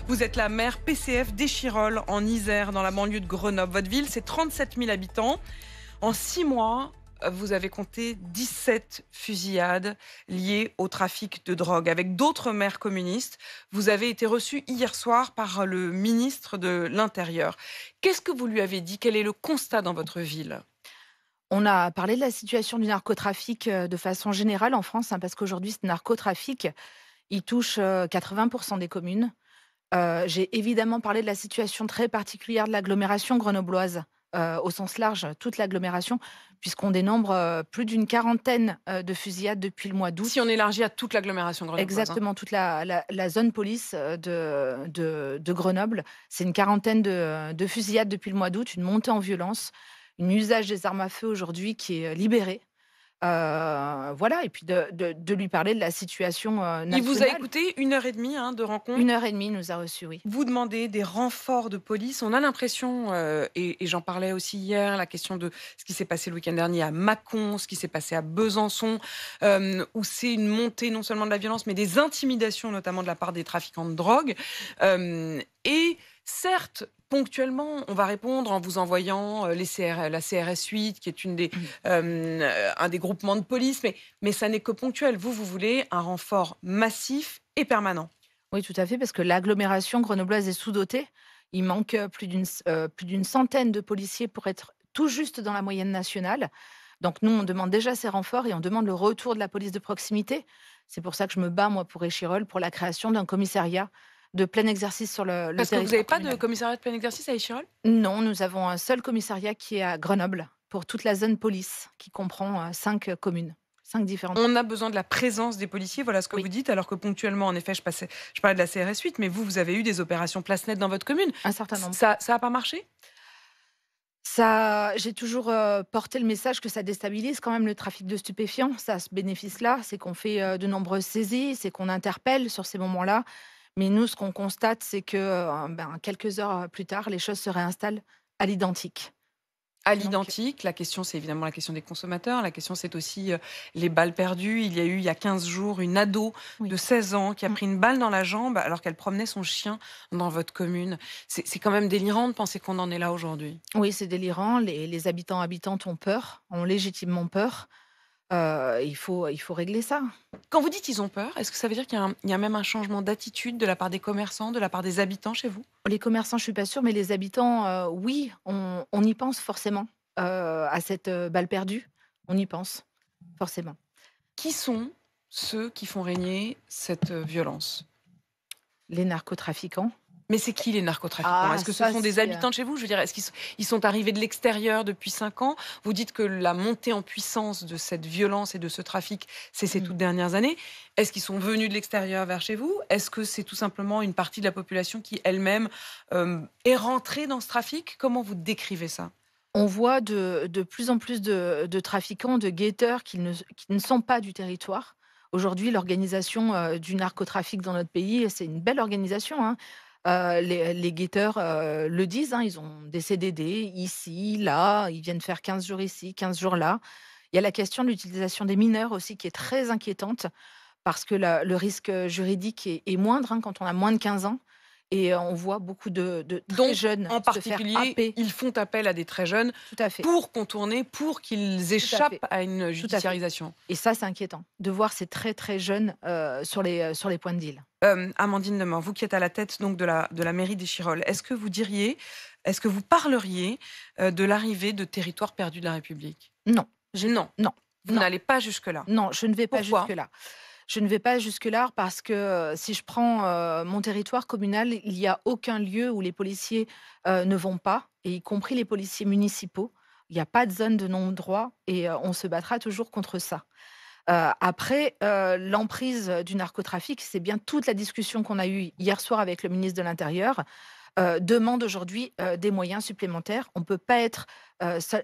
Vous êtes la maire PCF d'Échirolles, en Isère, dans la banlieue de Grenoble. Votre ville, c'est 37 000 habitants. En 6 mois, vous avez compté 17 fusillades liées au trafic de drogue. Avec d'autres maires communistes, vous avez été reçu hier soir par le ministre de l'Intérieur. Qu'est-ce que vous lui avez dit? Quel est le constat dans votre ville? On a parlé de la situation du narcotrafic de façon générale en France, parce qu'aujourd'hui, ce narcotrafic, il touche 80% des communes. J'ai évidemment parlé de la situation très particulière de l'agglomération grenobloise, au sens large, toute l'agglomération, puisqu'on dénombre plus d'une quarantaine de fusillades depuis le mois Si on d'août. élargit à toute l'agglomération grenobloise, hein. Exactement, toute la zone police de Grenoble. C'est une quarantaine de fusillades depuis le mois d'août, une montée en violence, un usage des armes à feu aujourd'hui qui est libéré. Voilà, et puis de lui parler de la situation Il vous a nationale. écouté 1 heure et demie de rencontre. 1 heure et demie, il nous a reçus, oui. Vous demandez des renforts de police. On a l'impression, et j'en parlais aussi hier, la question de ce qui s'est passé le week-end dernier à Mâcon, ce qui s'est passé à Besançon, où c'est une montée non seulement de la violence, mais des intimidations, notamment de la part des trafiquants de drogue. Et certes, ponctuellement, on va répondre en vous envoyant la CRS 8, qui est un des groupements de police, mais ça n'est que ponctuel. Vous voulez un renfort massif et permanent. Oui, tout à fait, parce que l'agglomération grenobloise est sous-dotée. Il manque plus d'une centaine de policiers pour être tout juste dans la moyenne nationale. Donc nous, on demande déjà ces renforts et on demande le retour de la police de proximité. C'est pour ça que je me bats, moi, pour Échirolles, pour la création d'un commissariat de plein exercice sur le Parce que vous n'avez territoire pas de communal. commissariat de plein exercice à Échirolles? Non, nous avons un seul commissariat qui est à Grenoble, pour toute la zone police, qui comprend 5 communes, 5 différentes. On a besoin de la présence des policiers, voilà ce que vous Oui, dites, alors que ponctuellement, en effet, je parlais de la CRS 8, mais vous avez eu des opérations place nette dans votre commune. un certain nombre. Ça a pas marché? Ça, j'ai toujours porté le message que ça déstabilise quand même le trafic de stupéfiants. Ça a ce bénéfice-là, c'est qu'on fait de nombreuses saisies, c'est qu'on interpelle sur ces moments-là. Mais nous, ce qu'on constate, c'est que quelques heures plus tard, les choses se réinstallent à l'identique. À Donc, l'identique, la question, c'est évidemment la question des consommateurs. La question, c'est aussi les balles perdues. Il y a eu, il y a 15 jours, une ado oui. de 16 ans qui a Mm. pris une balle dans la jambe alors qu'elle promenait son chien dans votre commune. C'est quand même délirant de penser qu'on en est là aujourd'hui. Oui, c'est délirant. Les habitants, habitantes ont peur, ont légitimement peur. Il faut régler ça. Quand vous dites ils ont peur, est-ce que ça veut dire qu'il y a même un changement d'attitude de la part des commerçants, de la part des habitants chez vous? Les commerçants, je suis pas sûre, mais les habitants, oui, on y pense forcément, à cette, balle perdue. On y pense, forcément. Qui sont ceux qui font régner cette violence? Les narcotrafiquants. Mais c'est qui les narcotrafiquants? Ah Est-ce que ce ça sont des c'est, habitants de chez vous? Je veux dire, est-ce ils sont arrivés de l'extérieur depuis 5 ans? Vous dites que la montée en puissance de cette violence et de ce trafic, c'est ces mmh. toutes dernières années. Est-ce qu'ils sont venus de l'extérieur vers chez vous? Est-ce que c'est tout simplement une partie de la population qui elle-même est rentrée dans ce trafic? Comment vous décrivez ça? On voit de plus en plus de trafiquants, de guetteurs qui ne sont pas du territoire. Aujourd'hui, l'organisation, du narcotrafic dans notre pays, c'est une belle organisation, hein. Les guetteurs, le disent, hein, ils ont des CDD ici, là, ils viennent faire 15 jours ici, 15 jours là. Il y a la question de l'utilisation des mineurs aussi qui est très inquiétante parce que le risque juridique est moindre, hein, quand on a moins de 15 ans et on voit beaucoup de très Donc, jeunes en se faire particulier, happer. ils font appel à des très jeunes Tout à fait, pour contourner, pour qu'ils tout à fait, échappent à une tout à fait. judiciarisation. Et ça, c'est inquiétant de voir ces très, très jeunes, sur les points de deal. Amandine Lemort, vous qui êtes à la tête donc de la mairie d'Échirolles, est-ce que vous parleriez de l'arrivée de territoires perdus de la République? Non, j'ai Non, non, vous non, n'allez pas jusque-là. non, je ne vais pas Pourquoi? jusque-là. Je ne vais pas jusque-là parce que, si je prends, mon territoire communal, il y a aucun lieu où les policiers, ne vont pas, et y compris les policiers municipaux. Il y a pas de zone de non-droit et on se battra toujours contre ça. Après, l'emprise du narcotrafic, c'est bien toute la discussion qu'on a eue hier soir avec le ministre de l'Intérieur, demande aujourd'hui, des moyens supplémentaires. On ne peut pas être,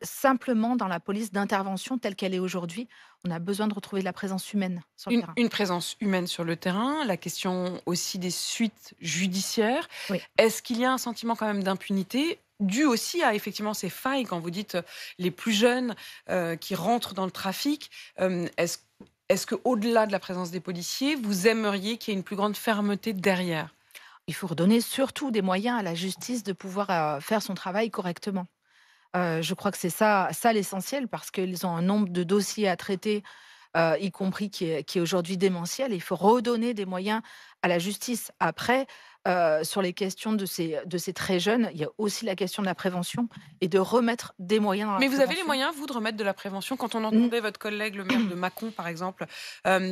simplement dans la police d'intervention telle qu'elle est aujourd'hui. On a besoin de retrouver de la présence humaine sur le terrain. Une présence humaine sur le terrain, la question aussi des suites judiciaires. Oui. Est-ce qu'il y a un sentiment quand même d'impunité dû aussi à effectivement ces failles quand vous dites les plus jeunes qui rentrent dans le trafic? Est-ce qu'au-delà de la présence des policiers, vous aimeriez qu'il y ait une plus grande fermeté derrière? il faut redonner surtout des moyens à la justice de pouvoir, faire son travail correctement. Je crois que c'est ça l'essentiel parce qu'ils ont un nombre de dossiers à traiter, y compris qui est aujourd'hui démentiel. Il faut redonner des moyens à la justice. Après, sur les questions de ces très jeunes, il y a aussi la question de la prévention et de remettre des moyens dans la Mais vous avez les prévention. moyens, vous, de remettre de la prévention? Quand on Mmh. entendait votre collègue, le maire de Mâcon, par exemple,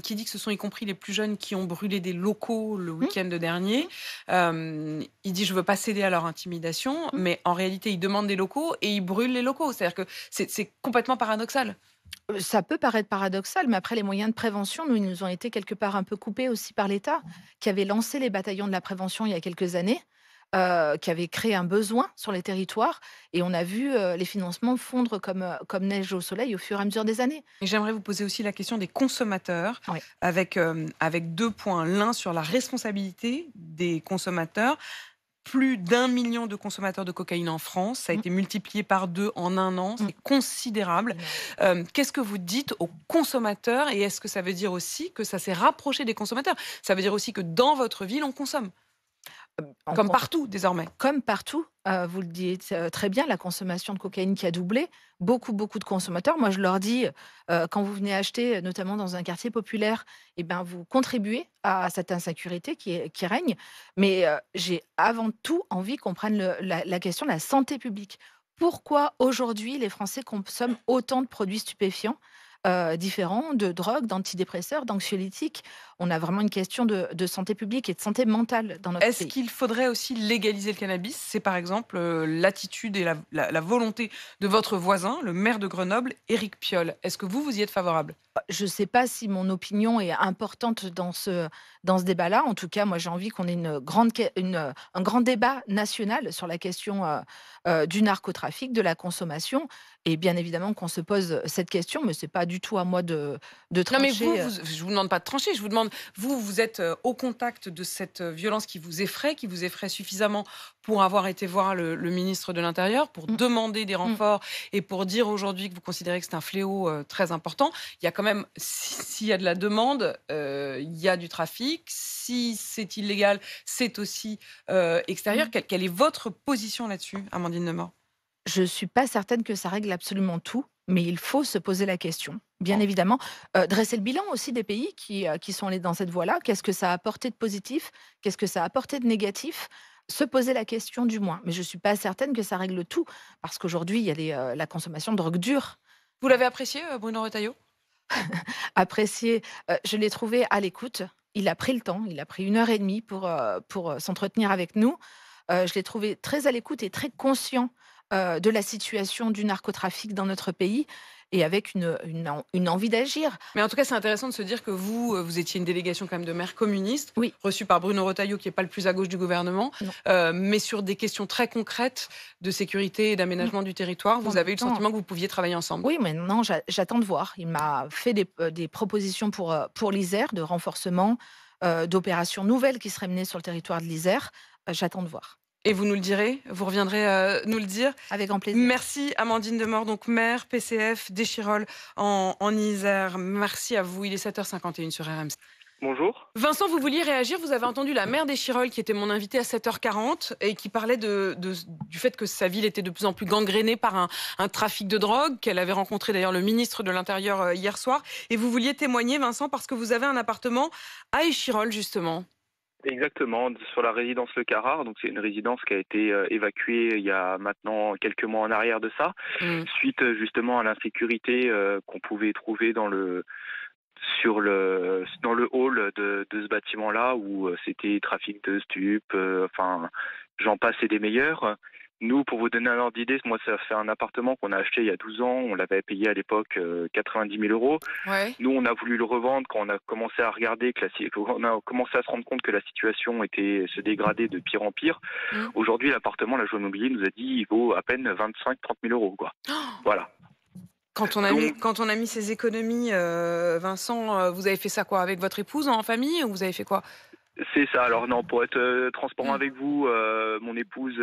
qui dit que ce sont y compris les plus jeunes qui ont brûlé des locaux le Mmh, week-end mmh, dernier, il dit: «Je veux pas céder à leur intimidation», mmh. mais en réalité, il demande des locaux et il brûle les locaux. C'est-à-dire que c'est complètement paradoxal. Ça peut paraître paradoxal, mais après les moyens de prévention, nous, ils nous ont été quelque part un peu coupés aussi par l'État, qui avait lancé les bataillons de la prévention il y a quelques années, qui avait créé un besoin sur les territoires et on a vu, les financements fondre comme neige au soleil au fur et à mesure des années. Et j'aimerais vous poser aussi la question des consommateurs Ouais. avec 2 points. L'un sur la responsabilité des consommateurs. Plus d'1 million de consommateurs de cocaïne en France. Ça a Mmh, été multiplié par 2 en un an. mmh, C'est considérable. énorme. Qu'est-ce que vous dites aux consommateurs et est-ce que ça veut dire aussi que ça s'est rapproché des consommateurs? Ça veut dire aussi que dans votre ville, on consomme, En comme cons partout désormais? Comme partout, vous le dites, très bien, la consommation de cocaïne qui a doublé. Beaucoup, beaucoup de consommateurs. Moi, je leur dis, quand vous venez acheter, notamment dans un quartier populaire, eh ben, vous contribuez à cette insécurité qui règne. Mais, j'ai avant tout envie qu'on prenne la question de la santé publique. Pourquoi aujourd'hui les Français consomment autant de produits stupéfiants, différents, de drogues, d'antidépresseurs, d'anxiolytiques? On a vraiment une question de santé publique et de santé mentale dans notre Est-ce pays. qu'il faudrait aussi légaliser le cannabis? C'est par exemple, l'attitude et la volonté de votre voisin, le maire de Grenoble, Éric Piolle. Est-ce que vous y êtes favorable? Je ne sais pas si mon opinion est importante dans ce débat-là. En tout cas, moi, j'ai envie qu'on ait un grand débat national sur la question, du narcotrafic, de la consommation et bien évidemment qu'on se pose cette question, mais c'est pas du tout à moi de Non, mais vous, trancher, je vous demande pas de trancher, je vous demande, vous êtes, au contact de cette, violence qui vous effraie suffisamment pour avoir été voir le ministre de l'Intérieur, pour mmh, demander des mmh. renforts et pour dire aujourd'hui que vous considérez que c'est un fléau, très important. Il y a quand même s'il y a de la demande, il y a du trafic. Si c'est illégal, c'est aussi, extérieur. Quelle est votre position là-dessus, Amandine Lemort? Je suis pas certaine que ça règle absolument tout, mais il faut se poser la question, bien évidemment. Dresser le bilan aussi des pays qui sont allés dans cette voie-là. Qu'est-ce que ça a apporté de positif? Qu'est-ce que ça a apporté de négatif? Se poser la question du moins, mais je suis pas certaine que ça règle tout, parce qu'aujourd'hui, il y a la consommation de drogue dure. Vous l'avez apprécié, Bruno Retailleau? Apprécié, je l'ai trouvé à l'écoute. Il a pris le temps, il a pris 1 heure et demie pour, s'entretenir avec nous. Je l'ai trouvé très à l'écoute et très conscient, de la situation du narcotrafic dans notre pays et avec une envie d'agir. Mais en tout cas, c'est intéressant de se dire que vous, vous étiez une délégation quand même de maires communistes, Oui, reçue par Bruno Retailleau, qui est pas le plus à gauche du gouvernement, non. mais sur des questions très concrètes de sécurité et Mmh. d'aménagement du territoire, En vous même avez eu le temps sentiment que vous pouviez travailler ensemble? oui, mais non, j'attends de voir. Il m'a fait des propositions pour l'Isère, de renforcement, d'opérations nouvelles qui seraient menées sur le territoire de l'Isère. J'attends de voir. Et vous nous le direz? Vous reviendrez, nous le dire? Avec grand plaisir. Merci Amandine Demort, donc maire PCF d'Échirolles en Isère. Merci à vous, il est 7h51 sur RMC. Bonjour. Vincent, vous vouliez réagir, vous avez entendu la maire d'Échirolles qui était mon invitée à 7h40 et qui parlait du fait que sa ville était de plus en plus gangrénée par un trafic de drogue, qu'elle avait rencontré d'ailleurs le ministre de l'Intérieur hier soir. Et vous vouliez témoigner, Vincent, parce que vous avez un appartement à Échirolles, justement. Exactement, sur la résidence Le Carrard. Donc c'est une résidence qui a été évacuée il y a maintenant quelques mois en arrière de ça, Mm. suite justement à l'insécurité qu'on pouvait trouver dans le hall de ce bâtiment-là où c'était trafic de stupes, enfin j'en passe et des meilleurs. Nous, pour vous donner un ordre d'idée, moi ça fait un appartement qu'on a acheté il y a 12 ans, on l'avait payé à l'époque 90 000 euros. Ouais. Nous, on a voulu le revendre quand on a commencé à regarder on a commencé à se rendre compte que la situation se dégradait de pire en pire. Mm. Aujourd'hui, l'appartement, l'agent immobilier nous a dit il vaut à peine 25-30 000 euros, quoi. Voilà. Donc, Quand on a mis ses économies, Vincent, vous avez fait ça quoi? Avec votre épouse, en famille, ou vous avez fait quoi? c'est ça. Alors non, pour être transparent Mm. avec vous, mon épouse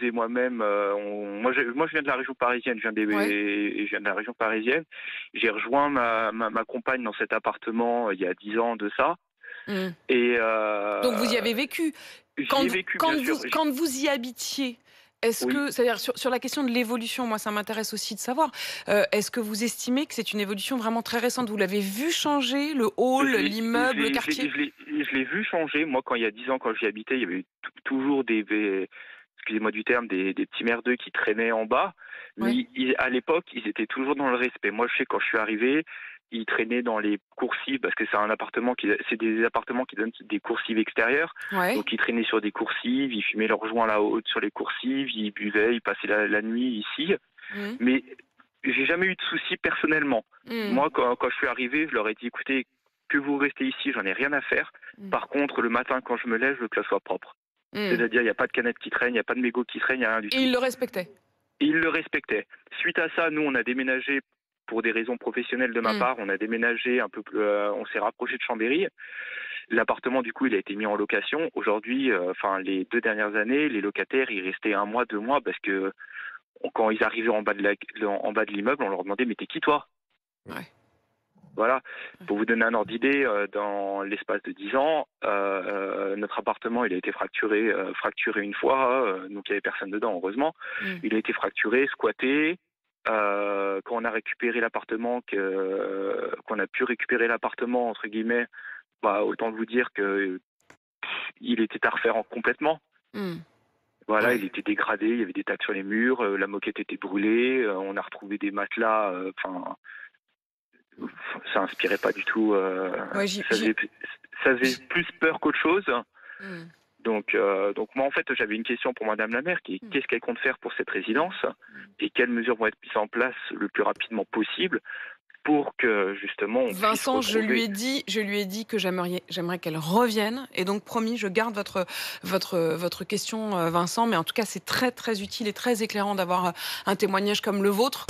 et moi-même, moi je viens de la région parisienne, Ouais. je viens de la région parisienne. J'ai rejoint ma compagne dans cet appartement il y a 10 ans de ça. Mm. Et Donc vous y avez vécu. J'y ai vécu, bien sûr. Quand vous y habitiez, est-ce Oui. que, c'est-à-dire sur la question de l'évolution, moi ça m'intéresse aussi de savoir, est-ce que vous estimez que c'est une évolution vraiment très récente? Vous l'avez vu changer, le hall, Je l'ai l'immeuble, je le l'ai je quartier? l'ai je l'ai je l'ai vu changer. Moi, quand il y a 10 ans, quand j'y habitais, il y avait toujours excusez-moi du terme, des petits merdeux qui traînaient en bas. Mais Ouais. à l'époque, ils étaient toujours dans le respect. Moi, je sais, quand je suis arrivé, ils traînaient dans les coursives, parce que c'est des appartements qui donnent des coursives extérieures. Ouais. Donc, ils traînaient sur des coursives, ils fumaient leurs joints là-haut sur les coursives, ils buvaient, ils passaient la nuit ici. Mmh. Mais j'ai jamais eu de soucis personnellement. Mmh. Moi, quand je suis arrivé, je leur ai dit, écoutez, que vous restez ici, j'en ai rien à faire. Mmh. Par contre, le matin, quand je me lève, je veux que ça soit propre. Mmh. C'est-à-dire, il n'y a pas de canettes qui traînent, il n'y a pas de mégots qui traînent, il n'y a rien du Et tout. il le respectait? Et ils le respectaient. Suite à ça, nous, on a déménagé pour des raisons professionnelles de ma Mmh. part. On a déménagé un peu plus, on s'est rapproché de Chambéry. L'appartement, du coup, il a été mis en location. Aujourd'hui, les 2 dernières années, les locataires, ils restaient 1 mois, 2 mois, parce que quand ils arrivaient en bas de l'immeuble, on leur demandait, mais t'es qui, toi? Ouais. Voilà, pour vous donner un ordre d'idée, dans l'espace de 10 ans, notre appartement, il a été fracturé une fois, donc il n'y avait personne dedans, heureusement. Mmh. Il a été fracturé, squatté. Quand on a récupéré l'appartement, qu'on a pu récupérer l'appartement, entre guillemets, bah, autant vous dire que il était à refaire complètement. Mmh. Voilà, Ouais. il était dégradé, il y avait des tags sur les murs, la moquette était brûlée, on a retrouvé des matelas, ça inspirait pas du tout. Ouais, Ça faisait plus peur qu'autre chose. Mmh. Donc moi, en fait, j'avais une question pour Madame la maire, qui est, qu'est-ce qu'elle compte faire pour cette résidence et quelles mesures vont être mises en place le plus rapidement possible pour que justement on puisse Vincent, retrouver. je lui ai dit que j'aimerais qu'elle revienne, et donc promis, je garde votre question, Vincent, mais en tout cas, c'est très, très utile et très éclairant d'avoir un témoignage comme le vôtre.